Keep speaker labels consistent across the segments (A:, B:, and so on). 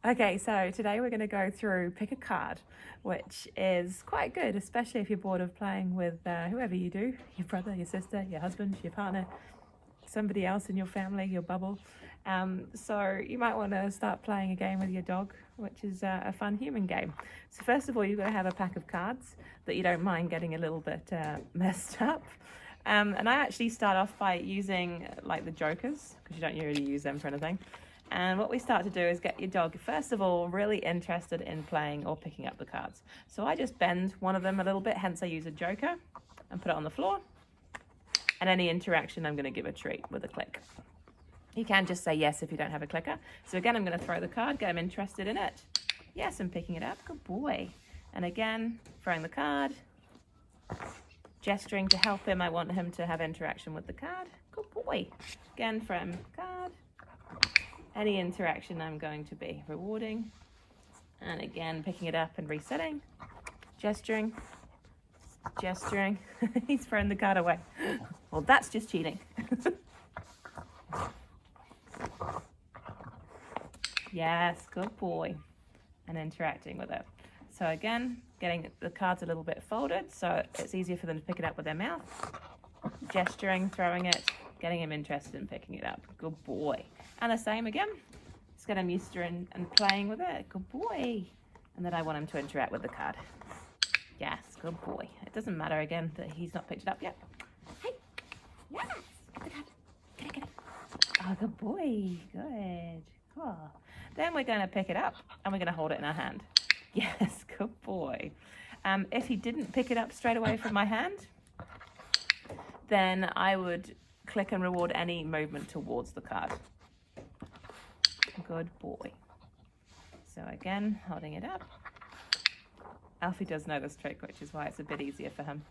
A: Okay, so today we're going to go through pick a card, which is quite good, especially if you're bored of playing with whoever you do, your brother, your sister, your husband, your partner, somebody else in your family, your bubble. So you might want to start playing a game with your dog, which is a fun human game. So first of all, you've got to have a pack of cards that you don't mind getting a little bit messed up. And I actually start off by using like the jokers, because you don't really use them for anything. And what we start to do is get your dog, first of all, really interested in playing or picking up the cards. So I just bend one of them a little bit, hence I use a joker, and put it on the floor. And any interaction, I'm going to give a treat with a click. You can just say yes if you don't have a clicker. So again, I'm going to throw the card, get him interested in it. Yes, I'm picking it up. Good boy. And again, throwing the card, gesturing to help him. I want him to have interaction with the card. Good boy. Again, from card. Any interaction I'm going to be rewarding. And again, picking it up and resetting. Gesturing. Gesturing. He's throwing the card away. Well, that's just cheating. Yes, good boy. And interacting with it. So again, getting the cards a little bit folded so it's easier for them to pick it up with their mouth. Gesturing, throwing it, getting him interested in picking it up. Good boy. And the same again. Just get him used to and playing with it. Good boy. And then I want him to interact with the card. Yes, good boy. It doesn't matter again that he's not picked it up yet. Hey, yes, get the card. Get it. Oh, good boy. Good. Cool. Then we're going to pick it up and we're going to hold it in our hand. Yes, good boy. If he didn't pick it up straight away from my hand, then I would click and reward any movement towards the card. Good boy. So again, holding it up. Alfie does know this trick, which is why it's a bit easier for him.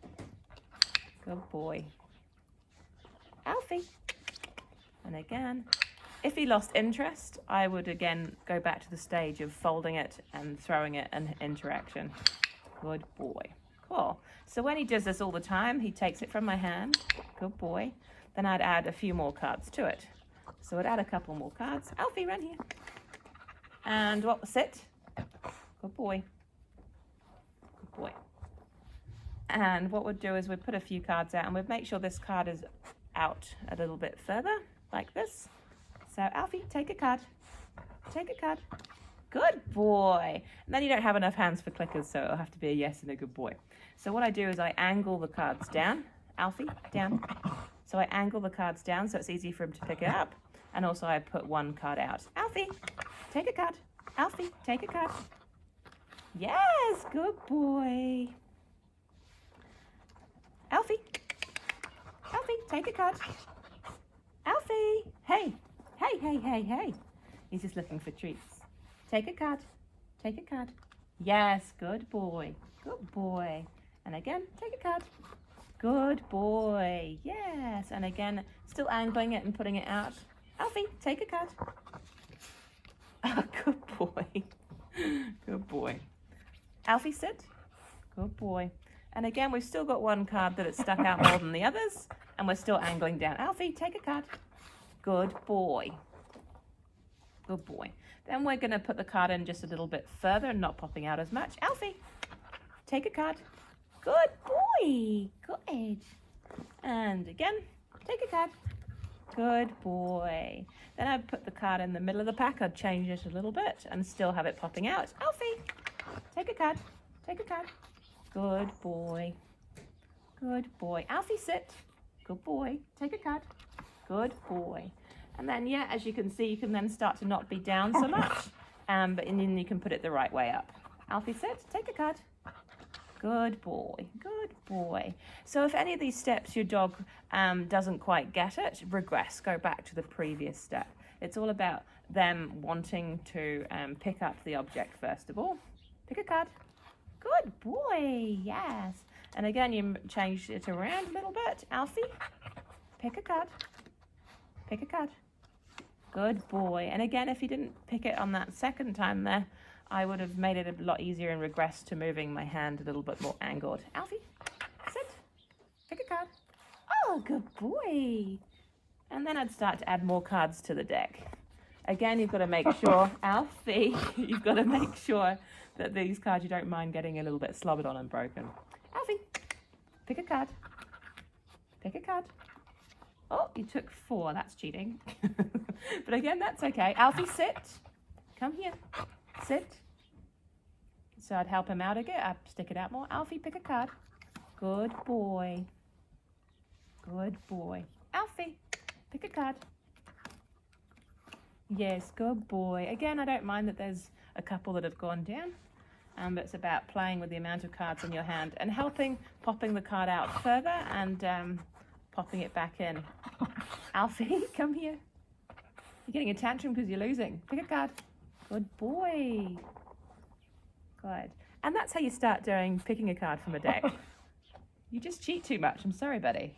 A: Good boy. Alfie. And again, if he lost interest, I would again go back to the stage of folding it and throwing it and interaction. Good boy. Cool. So when he does this all the time, he takes it from my hand. Good boy. Then I'd add a few more cards to it. So I'd add a couple more cards. Alfie, run here. And what was it? Good boy. Good boy. And what we'd do is we'd put a few cards out and we'd make sure this card is out a little bit further, like this. So Alfie, take a card. Take a card. Good boy. And then you don't have enough hands for clickers, so it'll have to be a yes and a good boy. So what I do is I angle the cards down. Alfie, down. So I angle the cards down so it's easy for him to pick it up. And also I put one card out. Alfie, take a card. Alfie, take a card. Yes, good boy. Alfie. Alfie, take a card. Alfie. Hey. Hey, hey, hey, hey. He's just looking for treats. Take a card. Take a card. Yes, good boy. Good boy. And again, take a card. Good boy. Yes. And again, still angling it and putting it out. Alfie, take a card. Oh, good boy. Good boy. Alfie, sit. Good boy. And again, we've still got one card that it's stuck out more than the others, and we're still angling down. Alfie, take a card. Good boy. Good boy. Then we're going to put the card in just a little bit further and not popping out as much. Alfie, take a card. Good boy. Good. And again, take a card. Good boy. Then I'd put the card in the middle of the pack. I'd change it a little bit and still have it popping out. Alfie, take a card. Take a card. Good boy. Good boy. Alfie, sit. Good boy. Take a card. Good boy. And then, yeah, as you can see, you can then start to not be down so much. And then you can put it the right way up. Alfie, sit. Take a card. Good boy. Good boy. So if any of these steps your dog doesn't quite get it, regress. Go back to the previous step. It's all about them wanting to pick up the object first of all. Pick a card. Good boy. Yes. And again, you change it around a little bit. Alfie, pick a card. Pick a card. Good boy. And again, if you didn't pick it on that second time there, I would have made it a lot easier and regressed to moving my hand a little bit more angled. Alfie, sit. Pick a card. Oh, good boy. And then I'd start to add more cards to the deck. Again, you've got to make sure, Alfie, you've got to make sure that these cards you don't mind getting a little bit slobbered on and broken. Alfie, pick a card. Pick a card. Oh, you took 4. That's cheating. But again, that's okay. Alfie, sit. Come here. Sit. So I'd help him out again. I'd stick it out more. Alfie, pick a card. Good boy. Good boy. Alfie, pick a card. Yes, good boy. Again, I don't mind that there's a couple that have gone down. But it's about playing with the amount of cards in your hand and helping popping the card out further and popping it back in. Alfie, come here. You're getting a tantrum because you're losing. Pick a card. Good boy. Good. And that's how you start doing picking a card from a deck. You just cheat too much. I'm sorry, buddy.